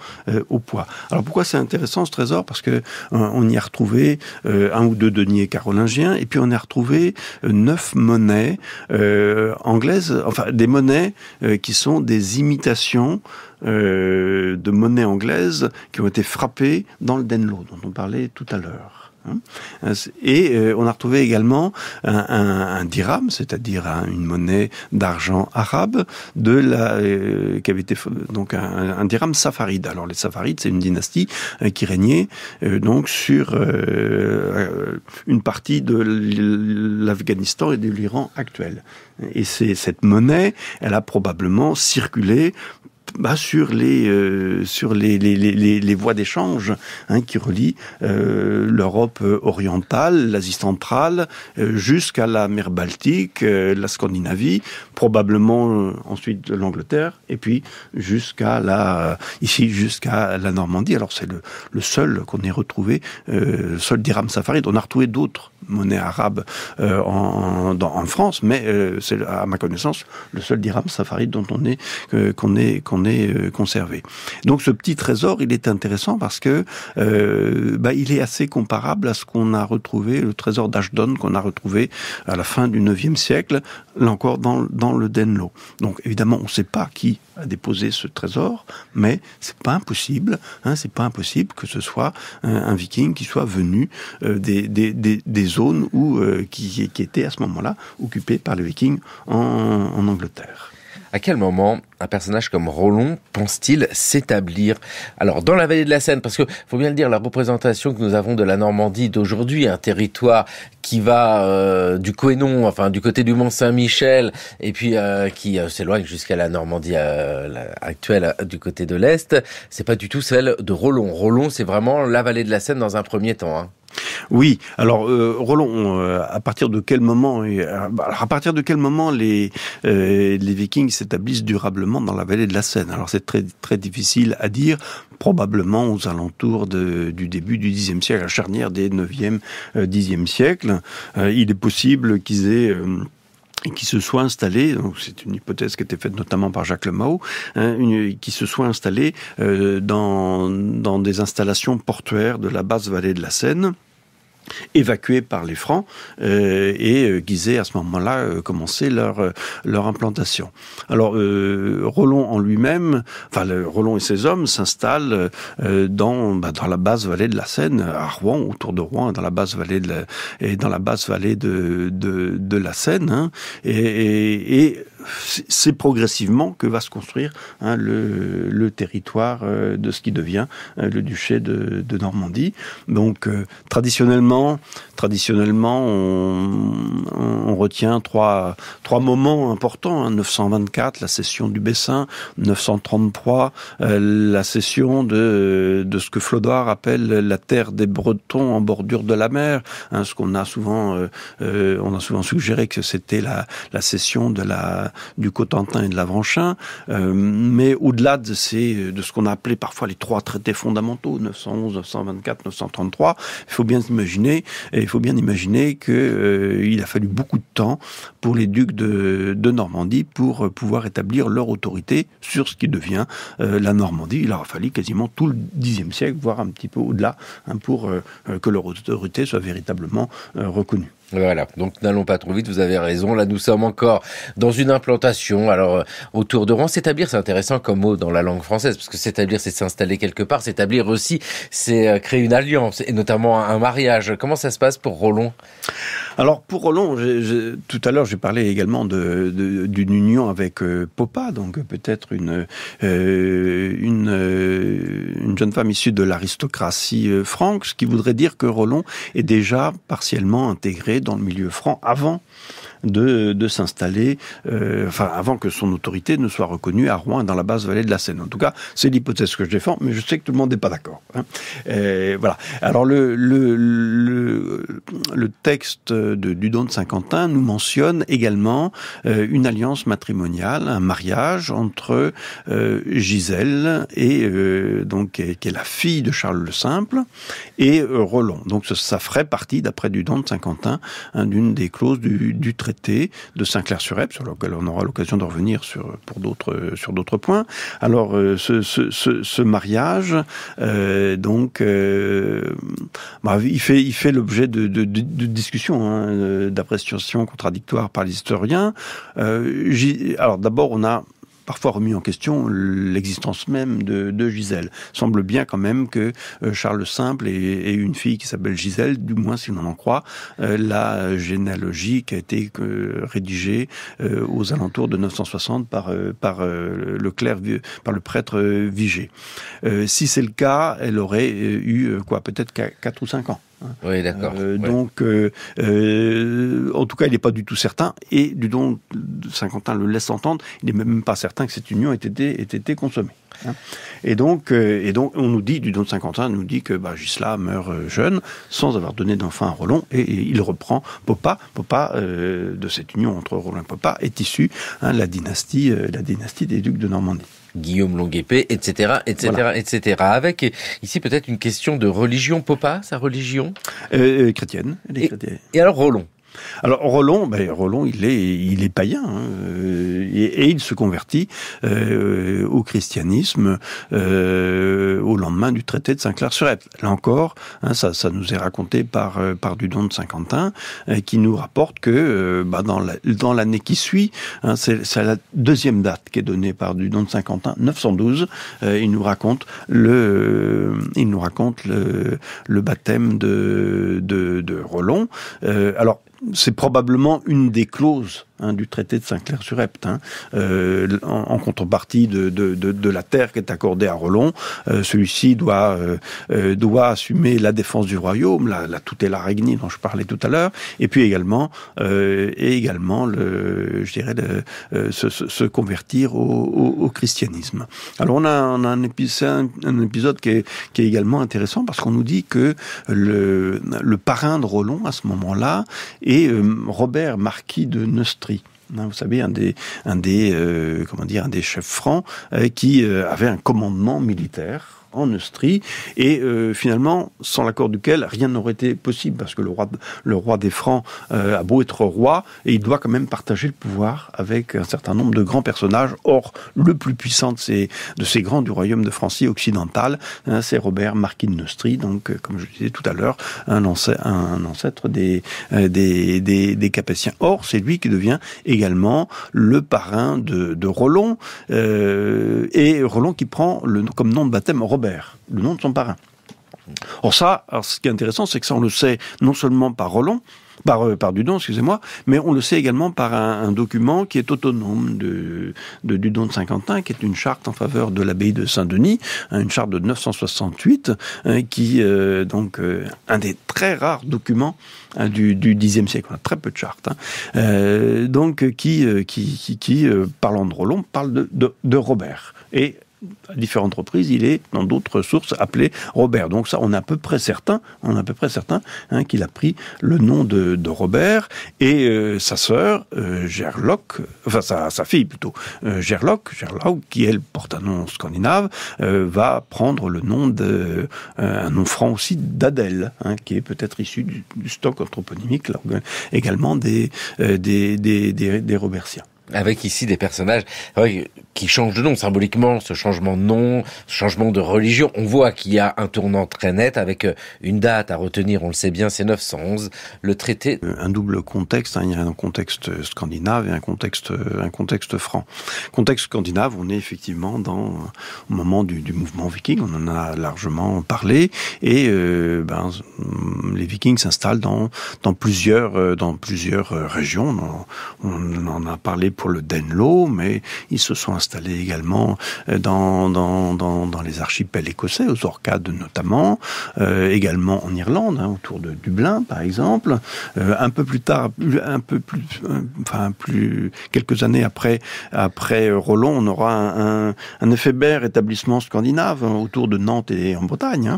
au poids. Alors pourquoi c'est intéressant ce trésor? Parce que on y a retrouvé 1 ou 2 deniers carolingiens, et puis on y a retrouvé 9 monnaies anglaises, enfin des monnaies qui sont des imitations de monnaies anglaises qui ont été frappées dans le Denlo, dont on parlait tout à l'heure. Et on a retrouvé également un dirham, c'est-à-dire une monnaie d'argent arabe qui avait été donc un dirham safaride. Alors les Safarides, c'est une dynastie qui régnait donc sur une partie de l'Afghanistan et de l'Iran actuel. Et cette monnaie, elle a probablement circulé sur les voies d'échange, hein, qui relient l'Europe orientale, l'Asie centrale, jusqu'à la mer Baltique, la Scandinavie, probablement ensuite l'Angleterre, et puis jusqu'à la Normandie. Alors c'est le seul qu'on ait retrouvé, le seul dirham safaride. On a retrouvé d'autres monnaies arabes en France, mais c'est à ma connaissance le seul dirham safaride dont qu'on ait conservé. Donc ce petit trésor, il est intéressant parce que il est assez comparable à ce qu'on a retrouvé, le trésor d'Ashdod qu'on a retrouvé à la fin du IXe siècle, là encore dans le Denlo. Donc évidemment, on ne sait pas qui a déposé ce trésor, mais c'est pas impossible, hein, c'est pas impossible que ce soit un viking qui soit venu des zones qui étaient à ce moment-là occupées par les vikings en Angleterre. À quel moment un personnage comme Rollon pense-t-il s'établir? Alors, dans la vallée de la Seine, parce que, faut bien le dire, la représentation que nous avons de la Normandie d'aujourd'hui, un territoire qui va du Couesnon, enfin du côté du Mont-Saint-Michel, et puis qui s'éloigne jusqu'à la Normandie actuelle du côté de l'Est, c'est pas du tout celle de Rollon. Rollon, c'est vraiment la vallée de la Seine dans un premier temps, hein. Oui, alors Rollon, à partir de quel moment les Vikings s'établissent durablement dans la vallée de la Seine? Alors c'est très très difficile à dire, probablement aux alentours du début du Xe siècle, à la charnière des 9e, 10e siècle. Il est possible qu'ils se soient installés, donc c'est une hypothèse qui a été faite notamment par Jacques Lemao, qui se soient installés dans des installations portuaires de la basse vallée de la Seine, évacués par les Francs, et qu'ils aient à ce moment-là commencé leur implantation. Alors Rollon en lui-même, Rollon et ses hommes s'installent dans la basse vallée de la Seine, à Rouen, autour de Rouen, dans la basse vallée de la Seine, hein, et c'est progressivement que va se construire, hein, le territoire de ce qui devient le duché de Normandie. Donc traditionnellement, on retient trois moments importants, hein. 924, la cession du Bessin; 933, la cession de ce que Flodoard appelle la terre des Bretons en bordure de la mer, hein, ce qu'on a souvent suggéré que c'était la cession de la du Cotentin et de l'Avranchin, mais au-delà de ce qu'on a appelé parfois les 3 traités fondamentaux, 911, 924, 933, il faut bien imaginer que il a fallu beaucoup de temps pour les ducs de Normandie pour pouvoir établir leur autorité sur ce qui devient la Normandie. Il aura fallu quasiment tout le Xe siècle, voire un petit peu au-delà, pour que leur autorité soit véritablement reconnue. Voilà, donc n'allons pas trop vite, vous avez raison. Là, nous sommes encore dans une implantation. Alors, autour de Rouen, s'établir, c'est intéressant comme mot dans la langue française, parce que s'établir, c'est s'installer quelque part. S'établir aussi, c'est créer une alliance, et notamment un mariage. Comment ça se passe pour Rollon ? Alors, pour Rollon, tout à l'heure, j'ai parlé également d'une union avec Popa, donc peut-être une jeune femme issue de l'aristocratie franque, ce qui voudrait dire que Rollon est déjà partiellement intégré dans le milieu franc avant de s'installer, avant que son autorité ne soit reconnue à Rouen et dans la basse vallée de la Seine. En tout cas, c'est l'hypothèse que je défends, mais je sais que tout le monde n'est pas d'accord. Voilà. Alors le texte du don de Saint-Quentin nous mentionne également une alliance matrimoniale, un mariage entre Gisèle et qui est la fille de Charles le Simple et Rollon. Donc ça ferait partie, d'après du don de Saint-Quentin, d'une des clauses du traité de Saint-Clair-sur-Epte, sur lequel on aura l'occasion de revenir sur d'autres points. Alors, ce mariage, il fait l'objet de discussions, d'appréciations contradictoires par les historiens. Alors, d'abord, on a parfois remis en question l'existence même de Gisèle. Il semble bien quand même que Charles le Simple ait une fille qui s'appelle Gisèle, du moins si l'on en croit la généalogie qui a été rédigée aux alentours de 960 par le prêtre Vigée. Si c'est le cas, elle aurait eu peut-être 4 ou 5 ans. Oui, d'accord. Donc, en tout cas, il n'est pas du tout certain, et du don de Saint-Quentin le laisse entendre, il n'est même pas certain que cette union ait été consommée. Et donc, on nous dit, du don de Saint-Quentin, nous dit que Gisela meurt jeune, sans avoir donné d'enfant à Rollon, et il reprend Popa. Popa, de cette union entre Rollon et Popa, est issue la dynastie des ducs de Normandie. Guillaume Longuepée, etc., voilà. etc. Avec ici peut-être une question de religion. Popa, sa religion chrétienne. Et alors Rollon? Alors Rollon, il est païen, et il se convertit au christianisme au lendemain du traité de Saint-Clair-sur-Epte. Là encore, ça nous est raconté par du don de Saint-Quentin, qui nous rapporte que dans l'année qui suit, c'est la deuxième date qui est donnée par du don de Saint-Quentin, 912. Il nous raconte le baptême de Rollon. Alors c'est probablement une des clauses du traité de Saint-Clair-sur-Epte, en contrepartie de la terre qui est accordée à Rollon. Celui-ci doit assumer la défense du royaume, la tutela regni dont je parlais tout à l'heure, et puis également se convertir au christianisme. Alors on a un épisode qui est également intéressant, parce qu'on nous dit que le parrain de Rollon à ce moment-là est Robert marquis de Neustrie. Vous savez, un des chefs francs qui avait un commandement militaire en Neustrie, et finalement, sans l'accord duquel, rien n'aurait été possible, parce que le roi des Francs a beau être roi, et il doit quand même partager le pouvoir avec un certain nombre de grands personnages. Or, le plus puissant de ces grands du royaume de Francie occidental, c'est Robert marquis de Neustrie, donc, comme je disais tout à l'heure, un ancêtre des Capétiens. Or, c'est lui qui devient également le parrain de Rollon, et Rollon qui prend comme nom de baptême Robert, le nom de son parrain. Or ce qui est intéressant, c'est que ça on le sait non seulement par Rollon, par Dudon, excusez-moi, mais on le sait également par un document qui est autonome de Dudon de Saint-Quentin, qui est une charte en faveur de l'abbaye de Saint-Denis, une charte de 968, qui un des très rares documents du Xe siècle. On a très peu de chartes, qui parlant de Rollon, parle de Robert. Et à différentes reprises, il est, dans d'autres sources, appelé Robert. Donc ça, on est à peu près certain qu'il a pris le nom de Robert, et sa sœur, Gerlock, enfin sa fille plutôt, Gerlaug, qui elle porte un nom scandinave, va prendre le nom un nom franc aussi d'Adèle, qui est peut-être issu du stock anthroponymique, là, également des Robertiens. Avec ici des personnages qui changent de nom symboliquement, ce changement de nom, ce changement de religion. On voit qu'il y a un tournant très net avec une date à retenir, on le sait bien, c'est 911, le traité. Un double contexte, il y a un contexte scandinave et un contexte franc. Contexte scandinave, on est effectivement au moment du mouvement viking, on en a largement parlé, et les vikings s'installent dans plusieurs régions. On en a parlé pour le Danelaw, mais ils se sont installés également dans les archipels écossais, aux Orcades notamment, également en Irlande, autour de Dublin par exemple. Un peu plus tard, quelques années après Rollon, on aura un éphémère établissement scandinave autour de Nantes et en Bretagne.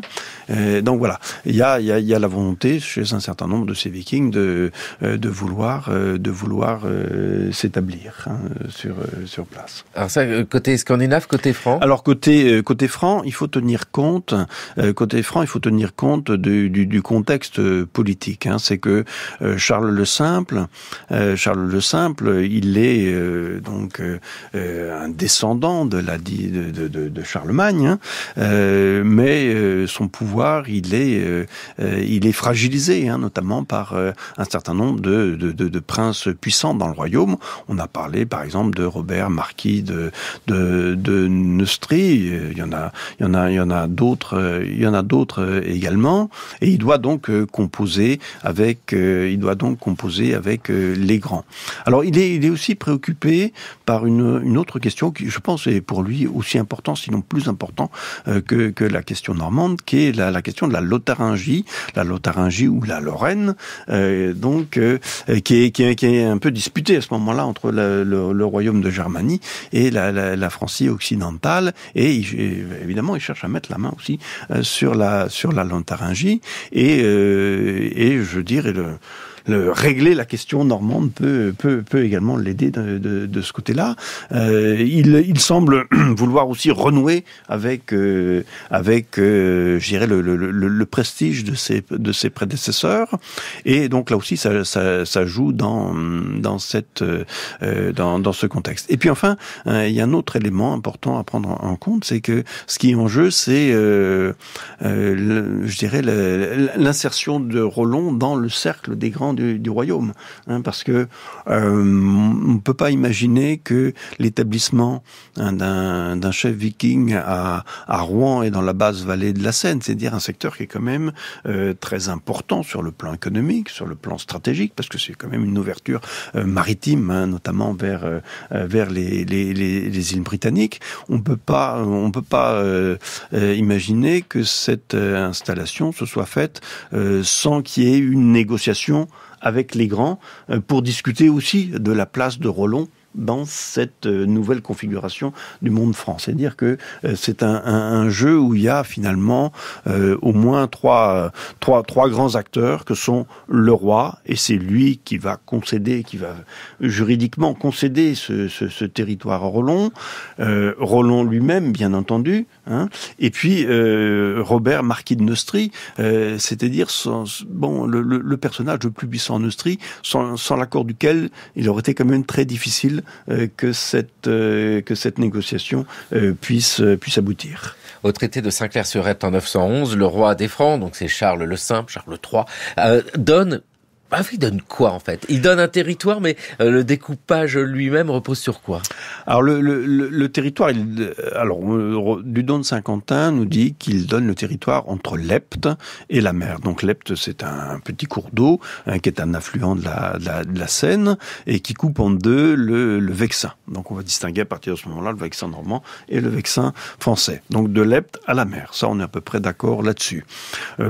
Donc voilà, il y a la volonté chez un certain nombre de ces Vikings de vouloir s'établir sur place. Alors ça, côté scandinave, côté franc. Alors côté franc, il faut tenir compte. Du contexte politique. C'est que Charles le Simple, il est un descendant de Charlemagne, mais son pouvoir, il est fragilisé, notamment par un certain nombre de princes puissants dans le royaume. On a parlé, par exemple, de Robert, marquis de Neustrie. Il y en a d'autres également. Et il doit donc composer avec les grands. Alors, il est aussi préoccupé par une autre question qui, je pense, est pour lui aussi important, sinon plus important que la question normande, qui est la question de la Lotharingie ou la Lorraine, qui est un peu disputée à ce moment-là entre le royaume de Germanie et la Francie occidentale, et évidemment il cherche à mettre la main aussi sur la Lotharingie, et je dirais régler la question normande peut également l'aider de ce côté-là. Il semble vouloir aussi renouer avec je dirais le prestige de ses prédécesseurs, et donc là aussi ça joue dans ce contexte. Et puis enfin, il y a un autre élément important à prendre en compte, c'est que ce qui est en jeu, c'est je dirais l'insertion de Rollon dans le cercle des grands du royaume, parce que on ne peut pas imaginer que l'établissement d'un chef viking à Rouen et dans la basse vallée de la Seine, c'est-à-dire un secteur qui est quand même très important sur le plan économique, sur le plan stratégique, parce que c'est quand même une ouverture maritime, notamment vers les îles britanniques. On peut pas imaginer que cette installation se soit faite sans qu'il y ait une négociation avec les grands pour discuter aussi de la place de Rollon dans cette nouvelle configuration du monde franc. C'est-à-dire que c'est un jeu où il y a finalement au moins trois grands acteurs que sont le roi, et c'est lui qui va juridiquement concéder ce territoire à Rollon, Rollon lui-même bien entendu, et puis Robert, marquis de Neustrie, c'est-à-dire le personnage le plus puissant en Neustrie, sans l'accord duquel il aurait été quand même très difficile que cette négociation puisse aboutir. Au traité de Saint-Clair-sur-Epte en 911, le roi des Francs, donc c'est Charles le Simple, Charles III, il donne quoi en fait? Il donne un territoire, mais le découpage lui-même repose sur quoi? Alors le territoire, Dudon de Saint-Quentin nous dit qu'il donne le territoire entre l'Epte et la mer. Donc l'Epte, c'est un petit cours d'eau qui est un affluent de la Seine et qui coupe en deux le Vexin. Donc on va distinguer à partir de ce moment-là le Vexin normand et le Vexin français. Donc de l'Epte à la mer, ça on est à peu près d'accord là-dessus.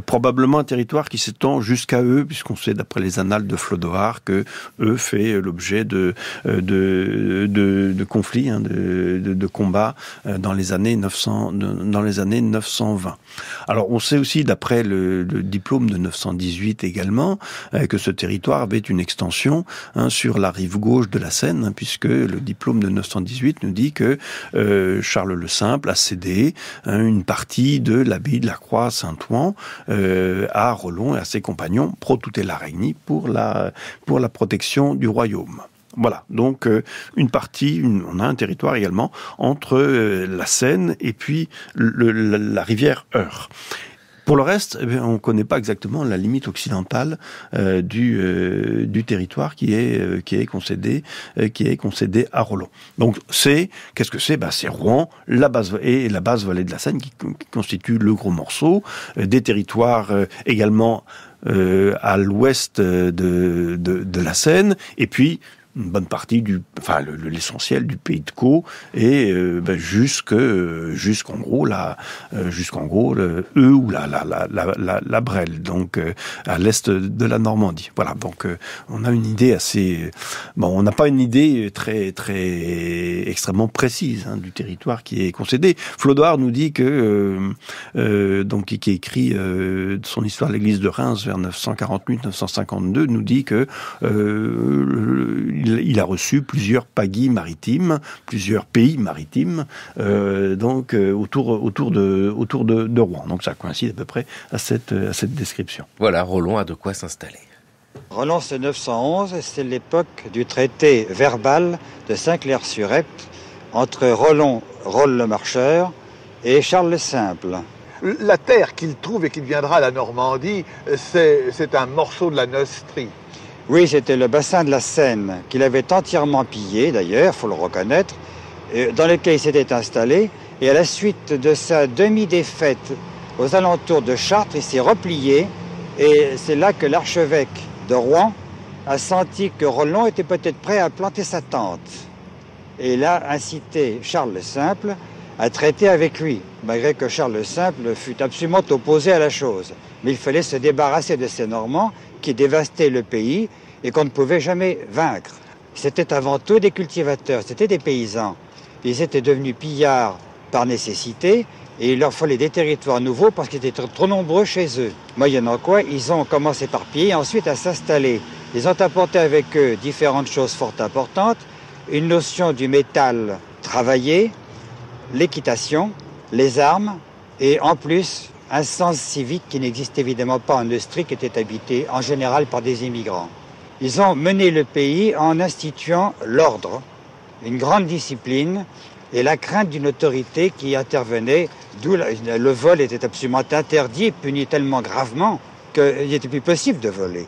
Probablement un territoire qui s'étend jusqu'à eux, puisqu'on sait d'après les annales de Flodoard que eux fait l'objet de conflits conflits, de combats dans les années 920. Alors on sait aussi, d'après le diplôme de 918 également, que ce territoire avait une extension sur la rive gauche de la Seine, puisque le diplôme de 918 nous dit que Charles le Simple a cédé une partie de l'abbaye de la Croix-Saint-Ouen à Rollon et à ses compagnons pro tutela-regni pour la protection du royaume. Voilà, donc une partie, on a un territoire également entre la Seine et puis la rivière Eure. Pour le reste, on ne connaît pas exactement la limite occidentale du territoire qui est concédé à Rollon. Donc qu'est-ce que c'est ? C'est Rouen, la basse vallée de la Seine qui constitue le gros morceau, des territoires également à l'ouest de la Seine, et puis une bonne partie l'essentiel du pays de Caux et jusqu'en gros la Brelle, donc à l'est de la Normandie. Voilà, donc on a une idée on n'a pas une idée très très extrêmement précise du territoire qui est concédé. Flodoard nous dit que qui écrit son histoire de l'église de Reims vers 948-952 nous dit que il a reçu plusieurs pagis maritimes, plusieurs pays maritimes, autour de Rouen. Donc ça coïncide à peu près à cette description. Voilà, Rollon a de quoi s'installer. Rollon, c'est 911, c'est l'époque du traité verbal de Saint-Clair-sur-Epte entre Rollon, Roll le Marcheur, et Charles le Simple. La terre qu'il trouve et qui deviendra la Normandie, c'est un morceau de la Neustrie. Oui, c'était le bassin de la Seine, qu'il avait entièrement pillé, d'ailleurs, il faut le reconnaître, dans lequel il s'était installé. Et à la suite de sa demi-défaite aux alentours de Chartres, il s'est replié. Et c'est là que l'archevêque de Rouen a senti que Rollon était peut-être prêt à planter sa tente. Et il a incité Charles le Simple à traiter avec lui, malgré que Charles le Simple fût absolument opposé à la chose. Mais il fallait se débarrasser de ces Normands qui dévastaient le pays et qu'on ne pouvait jamais vaincre. C'était avant tout des cultivateurs, c'était des paysans. Ils étaient devenus pillards par nécessité et il leur fallait des territoires nouveaux parce qu'ils étaient trop nombreux chez eux. Moyennant quoi, ils ont commencé par piller et ensuite à s'installer. Ils ont apporté avec eux différentes choses fort importantes, une notion du métal travaillé, l'équitation, les armes et en plus un sens civique qui n'existe évidemment pas en Neustrie, qui était habité en général par des immigrants. Ils ont mené le pays en instituant l'ordre, une grande discipline et la crainte d'une autorité qui intervenait, d'où le vol était absolument interdit, puni tellement gravement qu'il n'était plus possible de voler.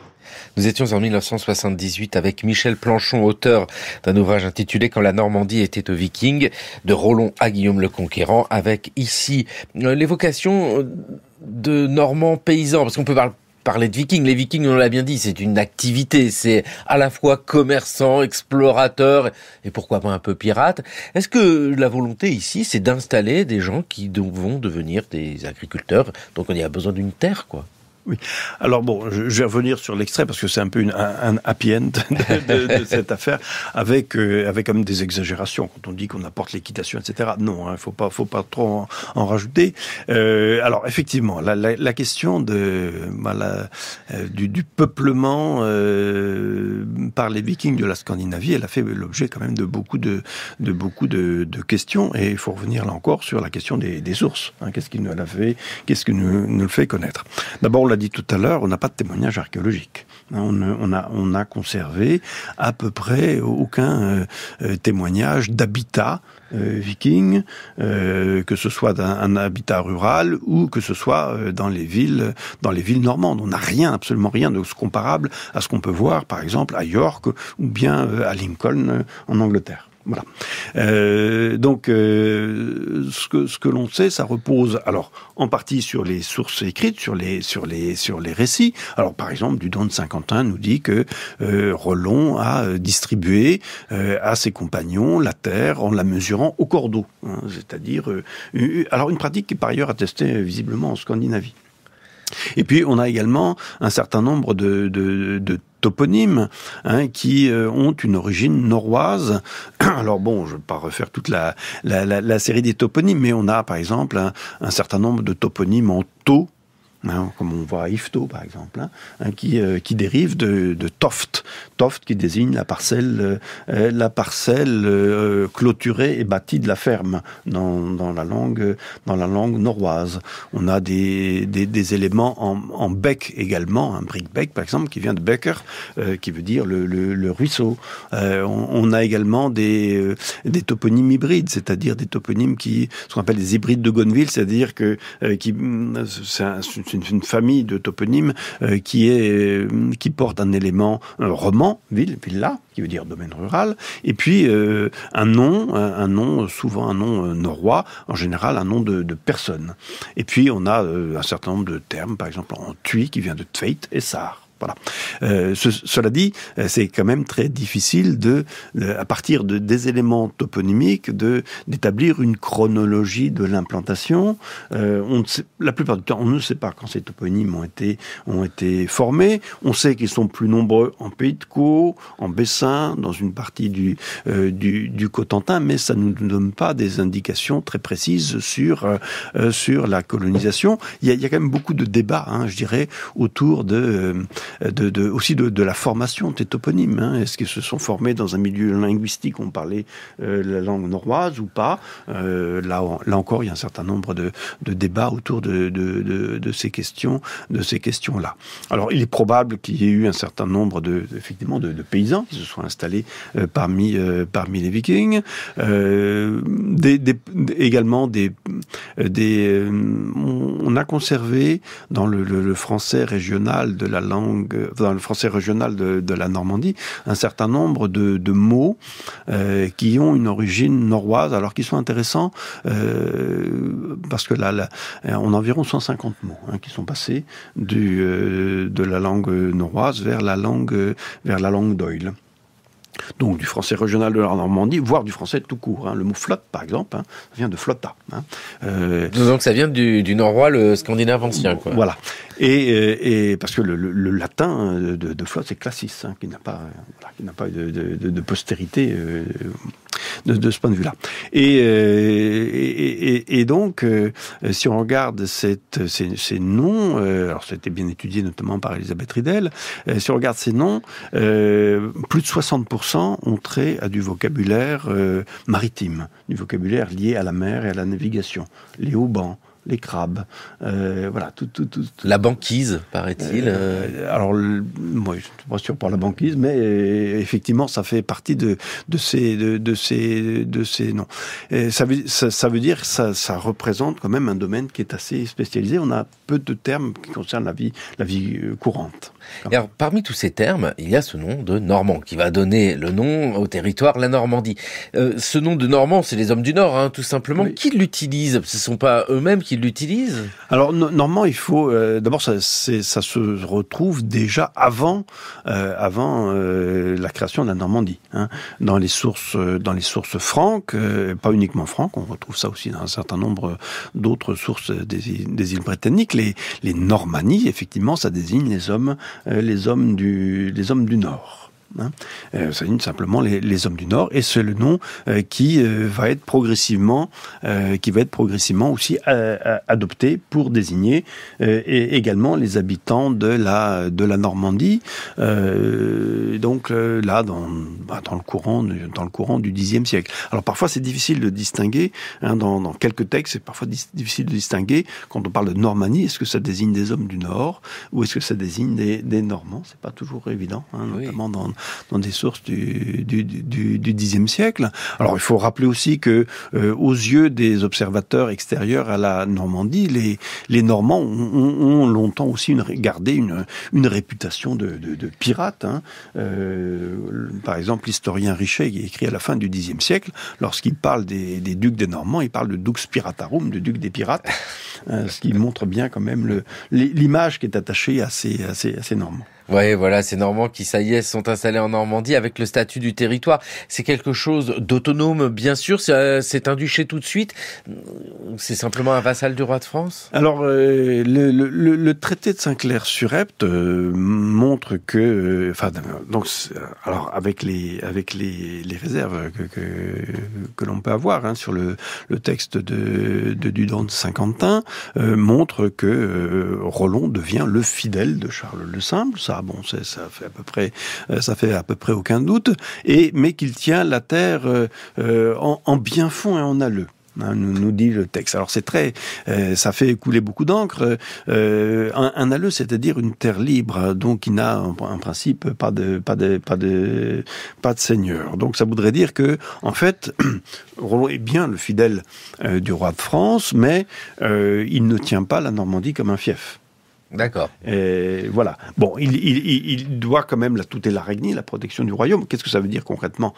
Nous étions en 1978 avec Michel Planchon, auteur d'un ouvrage intitulé « Quand la Normandie était aux Vikings », de Rollon à Guillaume le Conquérant, avec ici l'évocation de Normands paysans, parce qu'on peut parler de Vikings. Les Vikings, on l'a bien dit, c'est une activité, c'est à la fois commerçant, explorateur et pourquoi pas un peu pirate. Est-ce que la volonté ici, c'est d'installer des gens qui vont devenir des agriculteurs, donc on y a besoin d'une terre, quoi? Oui. Alors bon, je vais revenir sur l'extrait parce que c'est un peu un happy end de cette affaire, avec quand même des exagérations quand on dit qu'on apporte l'équitation, etc. Non, faut pas trop en rajouter. Alors effectivement, la question du peuplement par les Vikings de la Scandinavie, elle a fait l'objet quand même de beaucoup de questions, et il faut revenir là encore sur la question des sources. Qu'est-ce qui nous le fait connaître? D'abord, on l'a dit tout à l'heure, on n'a pas de témoignage archéologique. On a conservé à peu près aucun témoignage d'habitat viking, que ce soit un habitat rural ou que ce soit dans les villes normandes. On n'a absolument rien de comparable à ce qu'on peut voir, par exemple, à York ou bien à Lincoln en Angleterre. Voilà. Donc, ce que l'on sait, ça repose alors en partie sur les sources écrites, sur les récits. Alors, par exemple, Dudon de Saint-Quentin nous dit que Rollon a distribué à ses compagnons la terre en la mesurant au cordeau, c'est-à-dire alors une pratique qui est par ailleurs attestée visiblement en Scandinavie. Et puis on a également un certain nombre de toponymes qui ont une origine norroise. Alors bon, je ne vais pas refaire toute la série des toponymes, mais on a par exemple un certain nombre de toponymes en tau, comme on voit à Yvetot par exemple, qui dérive de Toft. Toft qui désigne la parcelle clôturée et bâtie de la ferme dans la langue norroise. On a des éléments en bec également, un brick-bec par exemple qui vient de Becker, qui veut dire le ruisseau. On a également des toponymes hybrides, c'est-à-dire des toponymes ce qu'on appelle des hybrides de Gonneville, c'est-à-dire que c'est une famille de toponymes qui porte un élément roman, villa, qui veut dire domaine rural, et puis un nom, souvent un nom norrois, en général un nom de personne. Et puis on a un certain nombre de termes, par exemple en Tui, qui vient de Tveit et Sar. Voilà. Cela dit, c'est quand même très difficile à partir des éléments toponymiques, d'établir une chronologie de l'implantation. La plupart du temps, on ne sait pas quand ces toponymes ont été formés. On sait qu'ils sont plus nombreux en Pays de Caux, en Bessin, dans une partie du Cotentin, mais ça ne nous donne pas des indications très précises sur la colonisation. Il y a quand même beaucoup de débats, je dirais, autour aussi de la formation des toponymes. Est-ce qu'ils se sont formés dans un milieu linguistique où on parlait la langue norroise ou pas? Là encore, il y a un certain nombre de débats autour de ces questions-là. Alors, il est probable qu'il y ait eu un certain nombre effectivement de paysans qui se sont installés parmi les Vikings. Également on a conservé dans le français régional de la langue, dans le français régional de la Normandie, un certain nombre de mots qui ont une origine norroise, alors qu'ils sont intéressants parce que là, on a environ 150 mots qui sont passés de la langue norroise vers la langue d'Oïl. Donc du français régional de la Normandie, voire du français tout court. Le mot flotte, par exemple, ça vient de flotta. Donc ça vient du norrois, le scandinave ancien, quoi. Voilà. Et parce que le latin de flotte, c'est classis, qui n'a pas de postérité de ce point de vue-là. Et donc, si on regarde ces noms, alors ça a été bien étudié notamment par Elisabeth Ridel, si on regarde ces noms, plus de 60% ont trait à du vocabulaire maritime, du vocabulaire lié à la mer et à la navigation. Les haubans, les crabes, voilà, tout. La banquise, paraît-il. Alors, moi, je ne suis pas sûr pour la banquise, mais effectivement, ça fait partie de ces noms. Ça veut dire que ça représente quand même un domaine qui est assez spécialisé. On a peu de termes qui concernent la vie courante. Et alors, parmi tous ces termes, il y a ce nom de Normand qui va donner le nom au territoire, la Normandie. Ce nom de Normand, c'est les hommes du Nord, tout simplement. Oui. Qui l'utilise? Ce ne sont pas eux-mêmes qui l'utilisent? Alors, Normand, il faut... d'abord, ça se retrouve déjà avant la création de la Normandie. Dans les sources franques, pas uniquement franques, on retrouve ça aussi dans un certain nombre d'autres sources des îles britanniques. Les Normannies, effectivement, ça désigne les hommes du Nord. Ça dit simplement les hommes du Nord, et c'est le nom qui va être progressivement aussi adopté pour désigner et également les habitants de la Normandie. Donc là, dans le courant du Xe siècle. Alors parfois c'est difficile de distinguer, dans quelques textes, c'est parfois difficile de distinguer quand on parle de Normandie. Est-ce que ça désigne des hommes du Nord ou est-ce que ça désigne des Normands? C'est pas toujours évident, notamment dans des sources du Xe siècle. Alors il faut rappeler aussi que aux yeux des observateurs extérieurs à la Normandie, les Normands ont longtemps aussi gardé une réputation de pirates. Par exemple, l'historien Richet, qui écrit à la fin du Xe siècle, lorsqu'il parle des ducs des Normands, il parle de Dux Piratarum, de duc des pirates, ce qui montre bien quand même l'image qui est attachée à ces Normands. Ouais, voilà, ces Normands qui, ça y est, sont installés en Normandie avec le statut du territoire. C'est quelque chose d'autonome, bien sûr. C'est un duché tout de suite. C'est simplement un vassal du roi de France. Alors, le traité de Saint-Clair-sur-Epte montre que, alors avec les réserves que l'on peut avoir sur le texte de Dudon de Saint-Quentin, montre que Rollon devient le fidèle de Charles le Simple. Ça fait à peu près aucun doute, mais qu'il tient la terre en bien fond et en alleu. Nous dit le texte. Alors c'est ça fait couler beaucoup d'encre. Un alleu, c'est-à-dire une terre libre, donc qui n'a en principe pas de seigneur. Donc ça voudrait dire que, en fait, Rollon est bien le fidèle du roi de France, mais il ne tient pas la Normandie comme un fief. D'accord. Voilà. Bon, il doit quand même la tutela regni, la protection du royaume. Qu'est-ce que ça veut dire concrètement,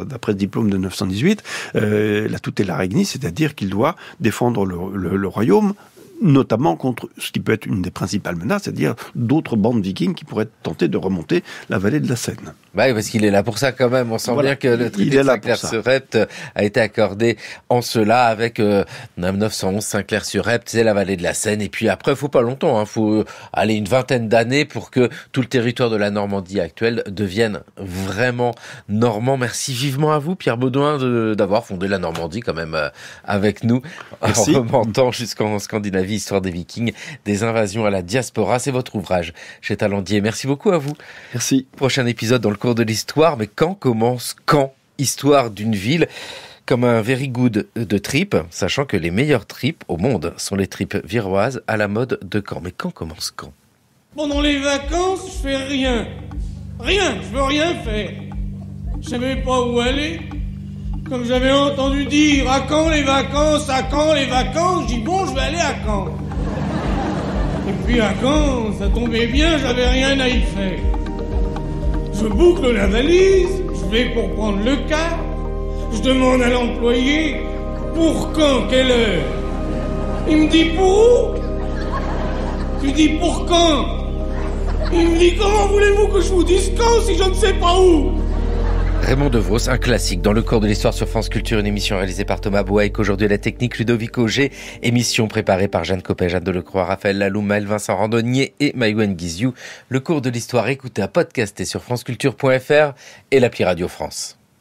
d'après le diplôme de 918 la tutela regni, c'est-à-dire qu'il doit défendre le royaume, notamment contre ce qui peut être une des principales menaces, c'est-à-dire d'autres bandes vikings qui pourraient tenter de remonter la vallée de la Seine. Bah oui, parce qu'il est là pour ça quand même. On sent bien que le traité de Saint-Clair-sur-Epte a été accordé en cela avec 911 Saint-Clair-sur-Epte, c'est la vallée de la Seine. Et puis après, faut pas longtemps, faut aller une vingtaine d'années pour que tout le territoire de la Normandie actuelle devienne vraiment normand. Merci vivement à vous, Pierre Beaudoin, d'avoir fondé la Normandie quand même avec nous. Merci. En remontant jusqu'en Scandinavie, histoire des Vikings, des invasions à la diaspora. C'est votre ouvrage chez Talandier. Merci beaucoup à vous. Merci. Prochain épisode dans le cours de l'histoire, mais quand histoire d'une ville comme un very good de tripes, sachant que les meilleures tripes au monde sont les tripes viroises à la mode de Caen. Mais quand commence Caen? Pendant les vacances, je fais rien, je veux rien faire. Je savais pas où aller. Comme j'avais entendu dire à Caen les vacances, je dis bon, je vais aller à Caen. Et puis à Caen, ça tombait bien, j'avais rien à y faire. Je boucle la valise, je vais pour prendre le car, je demande à l'employé, pour quand, quelle heure? Il me dit pour où? Je dis pour quand? Il me dit comment voulez-vous que je vous dise quand si je ne sais pas où? Raymond Devos, un classique dans le cours de l'histoire sur France Culture, une émission réalisée par Thomas Boac, aujourd'hui la technique Ludovic Auger, émission préparée par Jeanne Copet, Jeanne Delecroix, Raphaël Laloum, Maël Vincent Randonnier et Maïwen Guizou. Le cours de l'histoire écouté à podcaster sur franceculture.fr et l'appli Radio France.